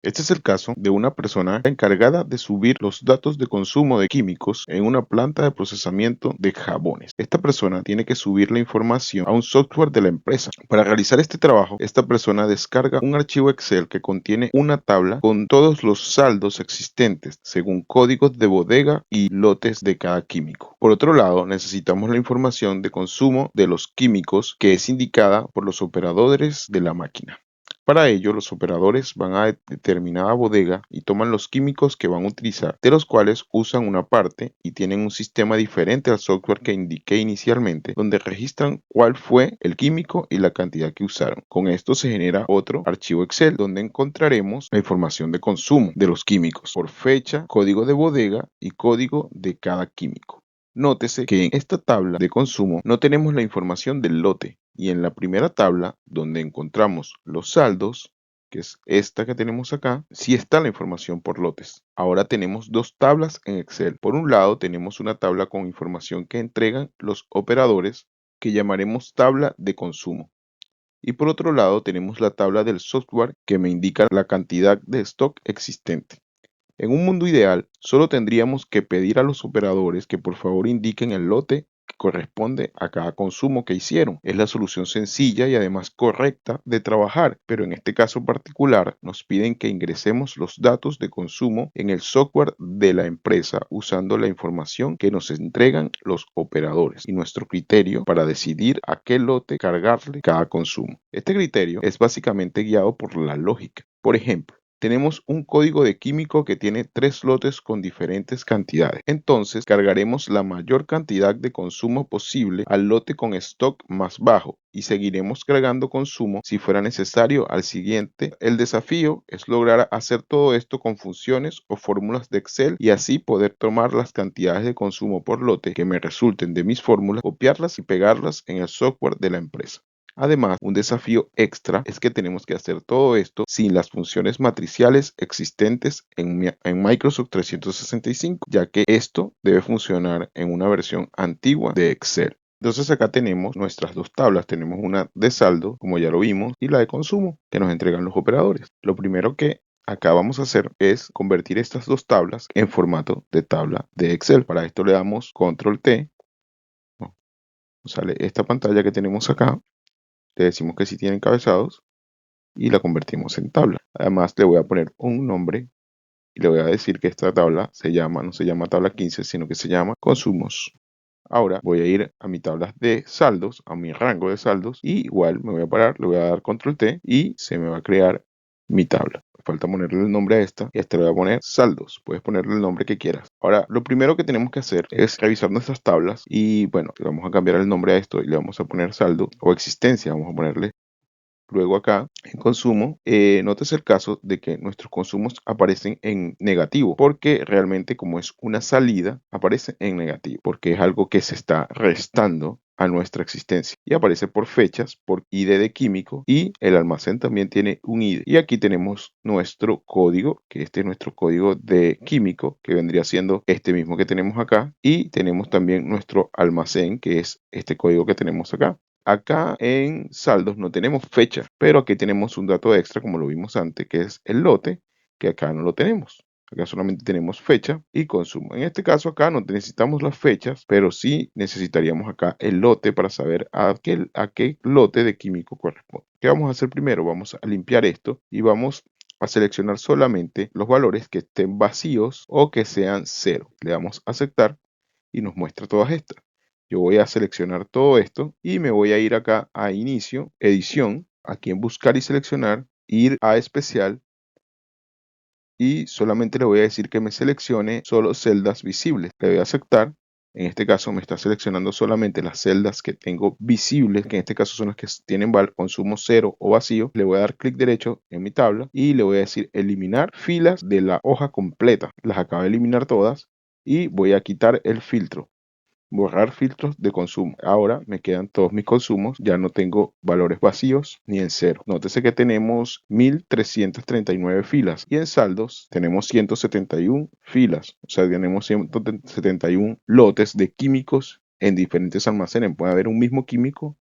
Este es el caso de una persona encargada de subir los datos de consumo de químicos en una planta de procesamiento de jabones. Esta persona tiene que subir la información a un software de la empresa. Para realizar este trabajo, esta persona descarga un archivo Excel que contiene una tabla con todos los saldos existentes según códigos de bodega y lotes de cada químico. Por otro lado, necesitamos la información de consumo de los químicos que es indicada por los operadores de la máquina. Para ello, los operadores van a determinada bodega y toman los químicos que van a utilizar, de los cuales usan una parte y tienen un sistema diferente al software que indiqué inicialmente, donde registran cuál fue el químico y la cantidad que usaron. Con esto se genera otro archivo Excel donde encontraremos la información de consumo de los químicos por fecha, código de bodega y código de cada químico. Nótese que en esta tabla de consumo no tenemos la información del lote y en la primera tabla donde encontramos los saldos, que es esta que tenemos acá, sí está la información por lotes. Ahora tenemos dos tablas en Excel. Por un lado tenemos una tabla con información que entregan los operadores que llamaremos tabla de consumo. Y por otro lado tenemos la tabla del software que me indica la cantidad de stock existente. En un mundo ideal, solo tendríamos que pedir a los operadores que por favor indiquen el lote que corresponde a cada consumo que hicieron. Es la solución sencilla y además correcta de trabajar, pero en este caso particular nos piden que ingresemos los datos de consumo en el software de la empresa usando la información que nos entregan los operadores y nuestro criterio para decidir a qué lote cargarle cada consumo. Este criterio es básicamente guiado por la lógica. Por ejemplo, tenemos un código de químico que tiene 3 lotes con diferentes cantidades. Entonces cargaremos la mayor cantidad de consumo posible al lote con stock más bajo y seguiremos cargando consumo si fuera necesario al siguiente. El desafío es lograr hacer todo esto con funciones o fórmulas de Excel y así poder tomar las cantidades de consumo por lote que me resulten de mis fórmulas, copiarlas y pegarlas en el software de la empresa. Además, un desafío extra es que tenemos que hacer todo esto sin las funciones matriciales existentes en Microsoft 365, ya que esto debe funcionar en una versión antigua de Excel. Entonces acá tenemos nuestras dos tablas, tenemos una de saldo, como ya lo vimos, y la de consumo, que nos entregan los operadores. Lo primero que acá vamos a hacer es convertir estas dos tablas en formato de tabla de Excel. Para esto le damos Control T, ¿no? Sale esta pantalla que tenemos acá. Le decimos que sí tiene encabezados y la convertimos en tabla. Además le voy a poner un nombre y le voy a decir que esta tabla no se llama tabla 15, sino que se llama consumos. Ahora voy a ir a mi tabla de saldos, a mi rango de saldos, y igual me voy a parar, le voy a dar control T y se me va a crear mi tabla. Falta ponerle el nombre a esta y a esta le voy a poner saldos. Puedes ponerle el nombre que quieras. Ahora, lo primero que tenemos que hacer es revisar nuestras tablas y bueno, le vamos a cambiar el nombre a esto y le vamos a poner saldo o existencia, vamos a ponerle. Luego acá en consumo, notes el caso de que nuestros consumos aparecen en negativo, porque realmente como es una salida, aparece en negativo, porque es algo que se está restando a nuestra existencia y aparece por fechas, por ID de químico y el almacén también tiene un ID. Y aquí tenemos nuestro código, que este es nuestro código de químico, que vendría siendo este mismo que tenemos acá, y tenemos también nuestro almacén, que es este código que tenemos acá. Acá en saldos no tenemos fecha, pero aquí tenemos un dato extra como lo vimos antes, que es el lote, que acá no lo tenemos. Acá solamente tenemos fecha y consumo. En este caso acá no necesitamos las fechas, pero sí necesitaríamos acá el lote para saber a qué lote de químico corresponde. ¿Qué vamos a hacer primero? Vamos a limpiar esto y vamos a seleccionar solamente los valores que estén vacíos o que sean cero. Le damos a aceptar y nos muestra todas estas. Yo voy a seleccionar todo esto y me voy a ir acá a inicio, edición, aquí en buscar y seleccionar, ir a especial y solamente le voy a decir que me seleccione solo celdas visibles. Le voy a aceptar. En este caso me está seleccionando solamente las celdas que tengo visibles, que en este caso son las que tienen consumo cero o vacío. Le voy a dar clic derecho en mi tabla y le voy a decir eliminar filas de la hoja completa. Las acabo de eliminar todas y voy a quitar el filtro. Borrar filtros de consumo. Ahora me quedan todos mis consumos, ya no tengo valores vacíos ni en cero. Nótese que tenemos 1339 filas y en saldos tenemos 171 filas, o sea, tenemos 171 lotes de químicos en diferentes almacenes. Puede haber un mismo químico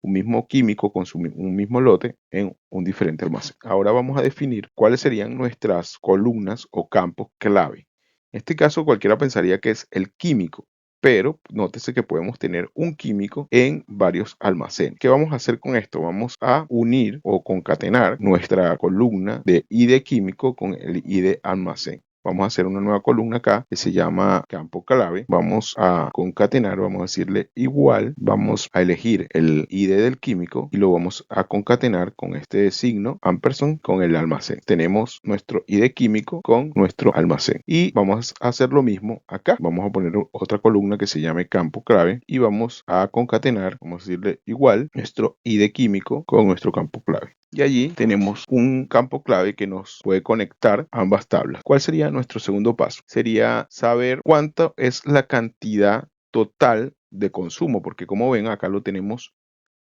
un mismo químico con un mismo lote en un diferente almacén. Ahora vamos a definir cuáles serían nuestras columnas o campos clave. En este caso cualquiera pensaría que es el químico, pero nótese que podemos tener un químico en varios almacenes. ¿Qué vamos a hacer con esto? Vamos a unir o concatenar nuestra columna de ID químico con el ID almacén. Vamos a hacer una nueva columna acá que se llama campo clave. Vamos a concatenar, vamos a decirle igual. Vamos a elegir el ID del químico y lo vamos a concatenar con este signo ampersand con el almacén. Tenemos nuestro ID químico con nuestro almacén. Y vamos a hacer lo mismo acá. Vamos a poner otra columna que se llame campo clave y vamos a concatenar, vamos a decirle igual, nuestro ID químico con nuestro campo clave. Y allí tenemos un campo clave que nos puede conectar ambas tablas. ¿Cuál sería nuestro segundo paso? Sería saber cuánto es la cantidad total de consumo, porque como ven acá lo tenemos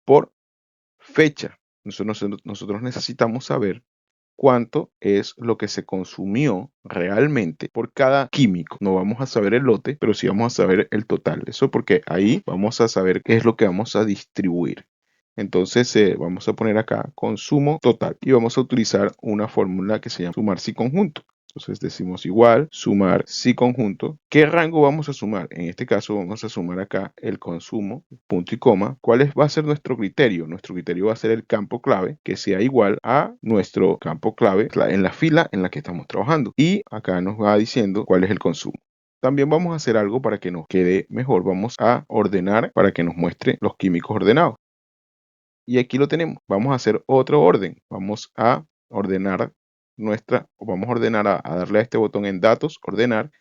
por fecha. Nosotros necesitamos saber cuánto es lo que se consumió realmente por cada químico. No vamos a saber el lote, pero sí vamos a saber el total. Eso porque ahí vamos a saber qué es lo que vamos a distribuir. Entonces vamos a poner acá consumo total y vamos a utilizar una fórmula que se llama sumar si conjunto. Entonces decimos igual, sumar si conjunto. ¿Qué rango vamos a sumar? En este caso vamos a sumar acá el consumo, punto y coma. ¿Cuál va a ser nuestro criterio? Nuestro criterio va a ser el campo clave que sea igual a nuestro campo clave en la fila en la que estamos trabajando. Y acá nos va diciendo cuál es el consumo. También vamos a hacer algo para que nos quede mejor. Vamos a ordenar para que nos muestre los químicos ordenados. Y aquí lo tenemos. Vamos a hacer otro orden. Vamos a ordenar a darle a este botón en datos, ordenar.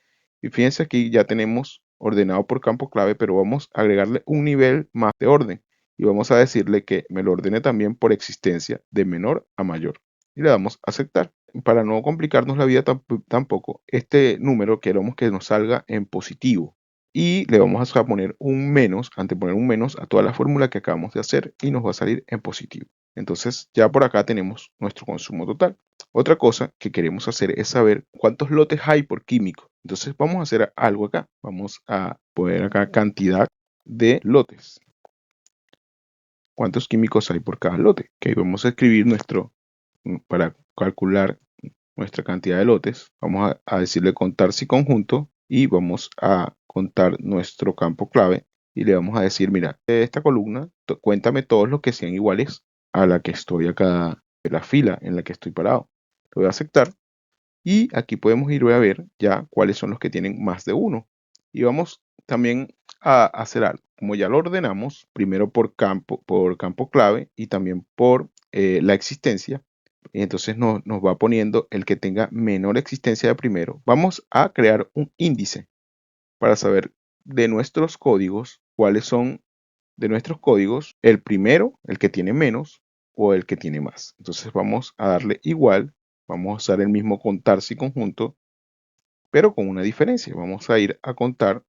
Y fíjense aquí ya tenemos ordenado por campo clave, pero vamos a agregarle un nivel más de orden. Y vamos a decirle que me lo ordene también por existencia de menor a mayor. Y le damos a aceptar. Para no complicarnos la vida tampoco, este número queremos que nos salga en positivo. Y le vamos a poner un menos, anteponer un menos a toda la fórmula que acabamos de hacer y nos va a salir en positivo. Entonces ya por acá tenemos nuestro consumo total. Otra cosa que queremos hacer es saber cuántos lotes hay por químico. Entonces vamos a hacer algo acá. Vamos a poner acá cantidad de lotes. ¿Cuántos químicos hay por cada lote? Ok, vamos a escribir para calcular nuestra cantidad de lotes. Vamos a decirle contar si conjunto y vamos a contar nuestro campo clave y le vamos a decir, mira, de esta columna, cuéntame todos los que sean iguales a la que estoy acá, de la fila en la que estoy parado. Lo voy a aceptar y aquí podemos ir a ver ya cuáles son los que tienen más de uno. Y vamos también a hacer algo. Como ya lo ordenamos, primero por campo clave y también por la existencia, entonces nos va poniendo el que tenga menor existencia de primero. Vamos a crear un índice para saber de nuestros códigos cuáles son de nuestros códigos el primero, el que tiene menos o el que tiene más. Entonces vamos a darle igual, vamos a usar el mismo contar si conjunto, pero con una diferencia. Vamos a ir a contar,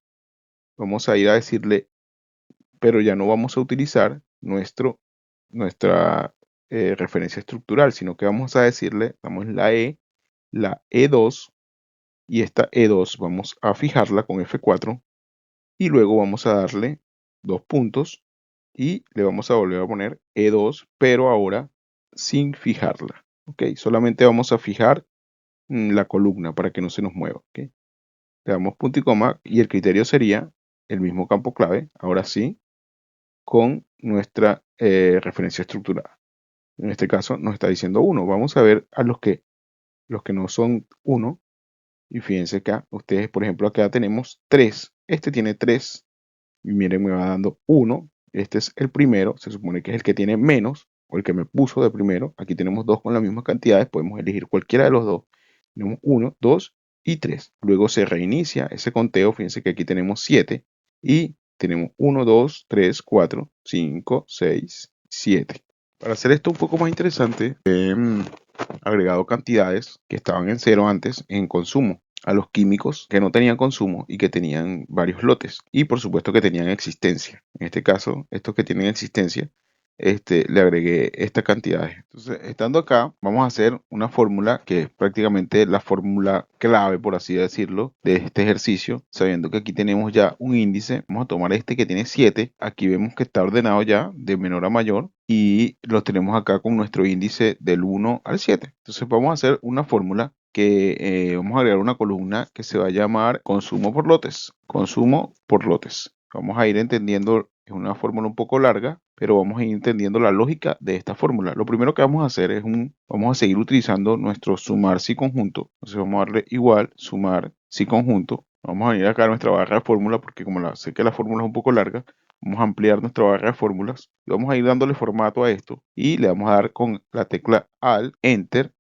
vamos a ir a decirle, pero ya no vamos a utilizar nuestra referencia estructural, sino que vamos a decirle, damos la E2 y esta E2 vamos a fijarla con F4 y luego vamos a darle dos puntos y le vamos a volver a poner E2, pero ahora sin fijarla. Ok, solamente vamos a fijar la columna para que no se nos mueva. Okay. Le damos punto y coma y el criterio sería el mismo campo clave, ahora sí, con nuestra referencia estructurada. En este caso nos está diciendo 1. Vamos a ver a los que no son 1. Y fíjense acá, ustedes por ejemplo acá tenemos 3. Este tiene 3. Y miren, me va dando 1. Este es el primero. Se supone que es el que tiene menos. O el que me puso de primero. Aquí tenemos 2 con las mismas cantidades. Podemos elegir cualquiera de los dos. Tenemos 1, 2 y 3. Luego se reinicia ese conteo. Fíjense que aquí tenemos 7. Y tenemos 1, 2, 3, 4, 5, 6, 7. Para hacer esto un poco más interesante, he agregado cantidades que estaban en cero antes en consumo a los químicos que no tenían consumo y que tenían varios lotes y por supuesto que tenían existencia. En este caso, estos que tienen existencia le agregué esta cantidad. Entonces, estando acá, vamos a hacer una fórmula que es prácticamente la fórmula clave, por así decirlo, de este ejercicio. Sabiendo que aquí tenemos ya un índice, vamos a tomar este que tiene 7. Aquí vemos que está ordenado ya de menor a mayor y lo tenemos acá con nuestro índice del 1 al 7. Entonces, vamos a hacer una fórmula que vamos a agregar una columna que se va a llamar consumo por lotes. Consumo por lotes. Vamos a ir entendiendo, es una fórmula un poco larga, pero vamos a ir entendiendo la lógica de esta fórmula. Lo primero que vamos a hacer es vamos a seguir utilizando nuestro sumar si conjunto. Entonces vamos a darle igual, sumar si conjunto. Vamos a ir acá a nuestra barra de fórmula, porque como sé que la fórmula es un poco larga, vamos a ampliar nuestra barra de fórmulas y vamos a ir dándole formato a esto y le vamos a dar con la tecla Alt, Enter,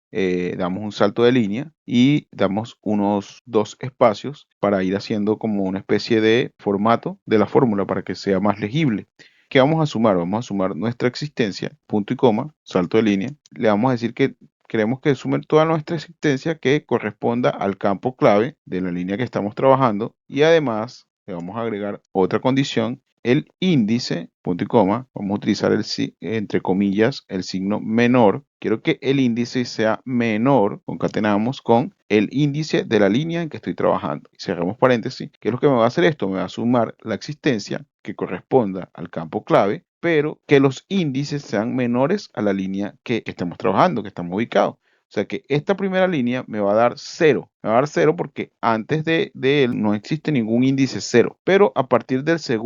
damos un salto de línea y damos unos 2 espacios para ir haciendo como una especie de formato de la fórmula para que sea más legible. ¿Qué vamos a sumar? Vamos a sumar nuestra existencia, punto y coma, salto de línea. Le vamos a decir que queremos que sume toda nuestra existencia que corresponda al campo clave de la línea que estamos trabajando y además le vamos a agregar otra condición, el índice, punto y coma, vamos a utilizar entre comillas el signo menor. Quiero que el índice sea menor, concatenamos con el índice de la línea en que estoy trabajando. Cerramos paréntesis. ¿Qué es lo que me va a hacer esto? Me va a sumar la existencia que corresponda al campo clave, pero que los índices sean menores a la línea que estamos trabajando, que estamos ubicados. O sea que esta primera línea me va a dar 0. Me va a dar 0 porque antes de él no existe ningún índice 0. Pero a partir desde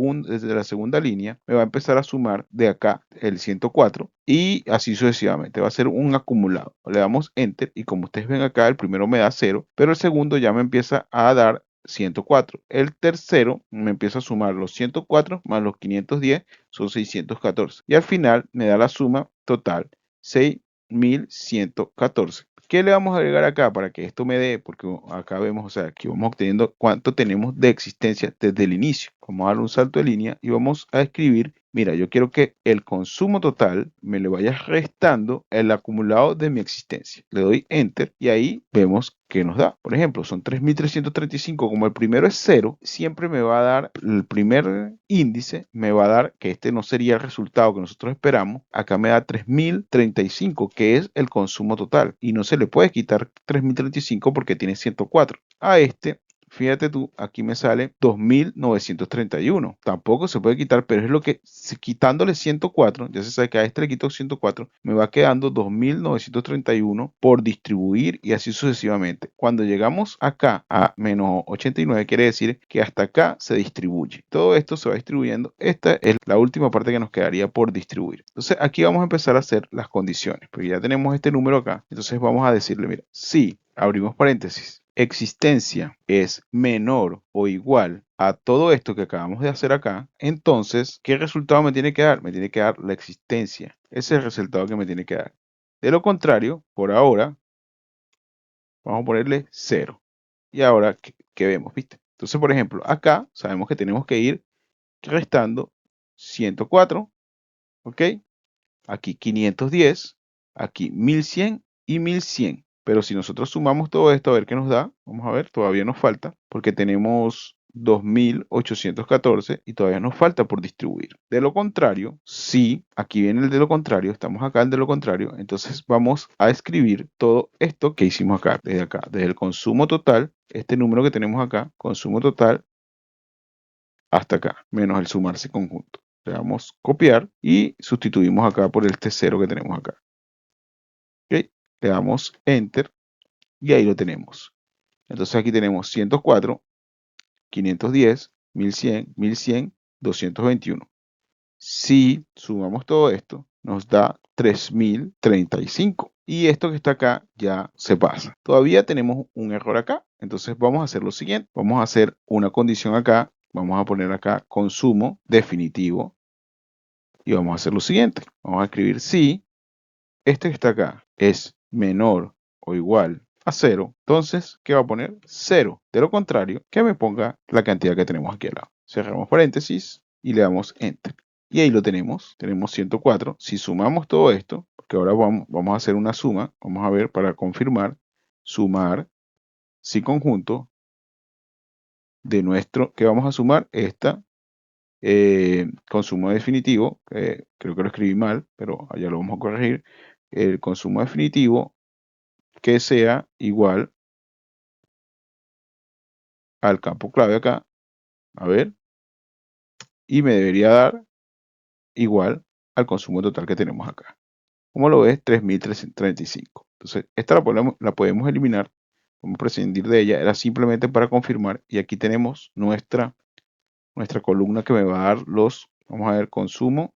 la segunda línea me va a empezar a sumar de acá el 104 y así sucesivamente. Va a ser un acumulado. Le damos Enter y como ustedes ven acá, el primero me da 0, pero el segundo ya me empieza a dar 104. El tercero me empieza a sumar los 104 más los 510, son 614. Y al final me da la suma total, 6114. ¿Qué le vamos a agregar acá para que esto me dé? Porque acá vemos, o sea, aquí vamos obteniendo cuánto tenemos de existencia desde el inicio. Vamos a darle un salto de línea y vamos a escribir, mira, yo quiero que el consumo total me le vaya restando el acumulado de mi existencia. Le doy Enter y ahí vemos que nos da. Por ejemplo, son 3335. Como el primero es 0, siempre me va a dar, el primer índice me va a dar, que este no sería el resultado que nosotros esperamos. Acá me da 3035, que es el consumo total. Y no se le puede quitar 3035 porque tiene 104. A este, fíjate tú, aquí me sale 2931. Tampoco se puede quitar, pero es lo que, quitándole 104, ya se sabe que a este le quito 104, me va quedando 2931 por distribuir y así sucesivamente. Cuando llegamos acá a menos 89, quiere decir que hasta acá se distribuye. Todo esto se va distribuyendo. Esta es la última parte que nos quedaría por distribuir. Entonces aquí vamos a empezar a hacer las condiciones, porque ya tenemos este número acá. Entonces vamos a decirle, mira, si abrimos paréntesis, existencia es menor o igual a todo esto que acabamos de hacer acá, entonces, ¿qué resultado me tiene que dar? Me tiene que dar la existencia. Ese es el resultado que me tiene que dar. De lo contrario, por ahora, vamos a ponerle 0. Y ahora, ¿qué vemos? ¿Viste? Entonces, por ejemplo, acá sabemos que tenemos que ir restando 104, ¿ok? Aquí 510, aquí 1100 y 1100. Pero si nosotros sumamos todo esto, a ver qué nos da. Vamos a ver, todavía nos falta, porque tenemos 2814 y todavía nos falta por distribuir. De lo contrario, si aquí viene el de lo contrario, estamos acá en de lo contrario, entonces vamos a escribir todo esto que hicimos acá, desde el consumo total, este número que tenemos acá, consumo total, hasta acá, menos el sumarse conjunto. Le damos copiar y sustituimos acá por este 0 que tenemos acá. ¿Ok? Le damos Enter y ahí lo tenemos. Entonces aquí tenemos 104, 510, 1100, 1100, 221. Si sumamos todo esto, nos da 3035. Y esto que está acá ya se pasa. Todavía tenemos un error acá. Entonces vamos a hacer lo siguiente. Vamos a hacer una condición acá. Vamos a poner acá consumo definitivo. Y vamos a hacer lo siguiente. Vamos a escribir si este que está acá es menor o igual a 0. Entonces, ¿qué va a poner? 0. De lo contrario, que me ponga la cantidad que tenemos aquí al lado. Cerramos paréntesis y le damos Enter. Y ahí lo tenemos. Tenemos 104. Si sumamos todo esto, porque ahora vamos a hacer una suma. Vamos a ver para confirmar. Sumar si conjunto de nuestro, que vamos a sumar esta consumo definitivo, creo que lo escribí mal, pero allá lo vamos a corregir. El consumo definitivo que sea igual al campo clave acá, a ver, y me debería dar igual al consumo total que tenemos acá. Como lo ves, 3.335. Entonces, esta la podemos eliminar, podemos prescindir de ella, era simplemente para confirmar, y aquí tenemos nuestra columna que me va a dar vamos a ver, consumo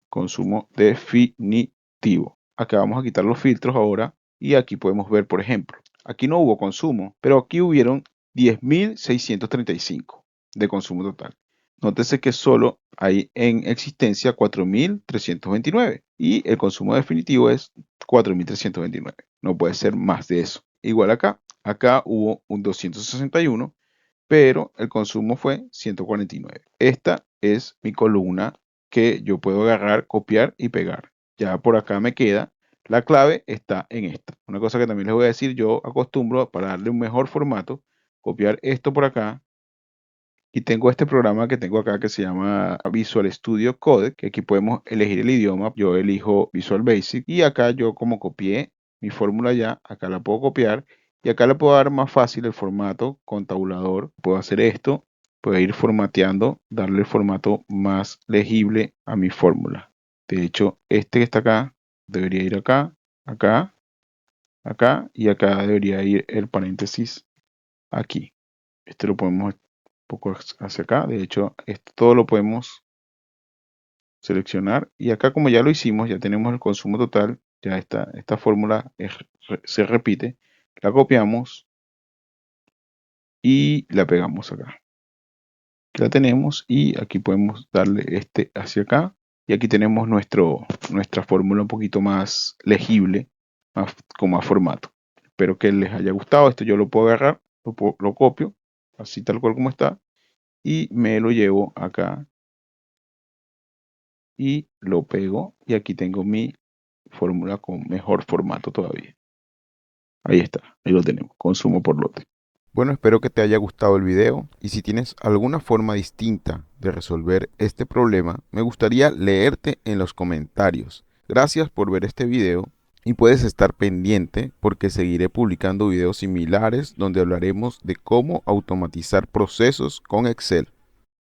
definitivo. Acá vamos a quitar los filtros ahora, y aquí podemos ver, por ejemplo, aquí no hubo consumo, pero aquí hubieron 10.635 de consumo total. Nótese que solo hay en existencia 4.329 y el consumo definitivo es 4.329. No puede ser más de eso. Igual acá hubo un 261, pero el consumo fue 149. Esta es mi columna que yo puedo agarrar, copiar y pegar. Ya por acá me queda. La clave está en esta. Una cosa que también les voy a decir, yo acostumbro para darle un mejor formato, copiar esto por acá. Y tengo este programa que tengo acá que se llama Visual Studio Code, que aquí podemos elegir el idioma. Yo elijo Visual Basic y acá yo como copié mi fórmula ya, acá la puedo copiar y acá le puedo dar más fácil el formato con tabulador. Puedo hacer esto, puedo ir formateando, darle el formato más legible a mi fórmula. De hecho, este que está acá debería ir acá, acá, acá y acá debería ir el paréntesis aquí. Este lo podemos poco hacia acá. De hecho, esto todo lo podemos seleccionar. Y acá como ya lo hicimos, ya tenemos el consumo total. Ya esta fórmula se repite. La copiamos y la pegamos acá. La tenemos y aquí podemos darle este hacia acá. Y aquí tenemos nuestra fórmula un poquito más legible, con más formato. Espero que les haya gustado. Esto yo lo puedo agarrar, lo copio, así tal cual como está. Y me lo llevo acá y lo pego y aquí tengo mi fórmula con mejor formato todavía. Ahí está, ahí lo tenemos, consumo por lote. Bueno, espero que te haya gustado el video y si tienes alguna forma distinta de resolver este problema, me gustaría leerte en los comentarios. Gracias por ver este video y puedes estar pendiente porque seguiré publicando videos similares donde hablaremos de cómo automatizar procesos con Excel.